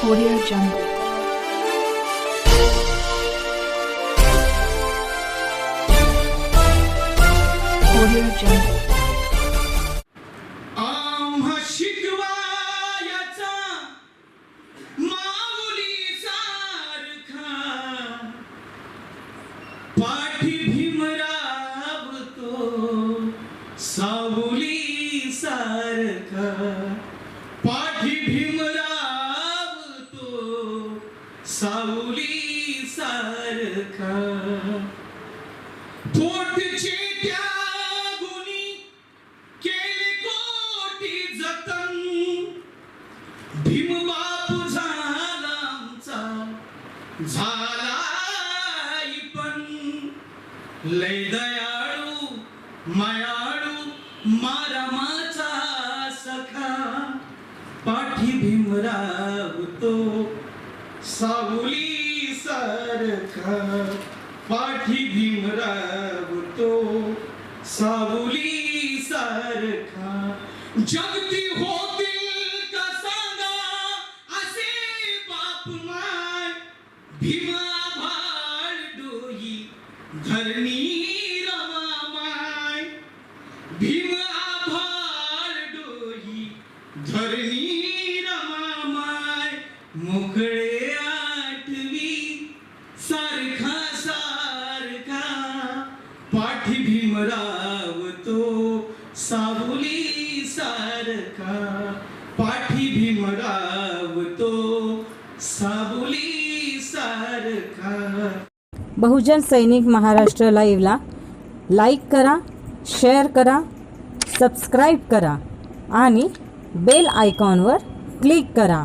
Audio Jungle. Audio Jungle. आम्हा शिकवायाचा माऊली सारखा पाठी भीमरावतो सावली सारखा पाठी भीमरावतो सावली सारखा पोटचे त्या गुणी केले कोटी जतन भीमबाप झाला आमचा झालाय पण लय दयाळू मायाळू मारामाचा सखा पाठी भीमरावतो सावली सारखा पाठी भीमरावतो सावली सारखा जगती होतील का सांगा असे बाप माय भीमा भाळ डोही धरणी रमामाय भीमा भाळ डोही धरणी रमामाय मोकळे आठवी सारखा सारखा पाठी भीमरावतो सावली सारखा पाठी भीमरावतो सावली सारखा। बहुजन सैनिक महाराष्ट्र लाईव्हला लाईक करा, शेअर करा, सबस्क्राईब करा आणि बेल आयकॉनवर क्लिक करा।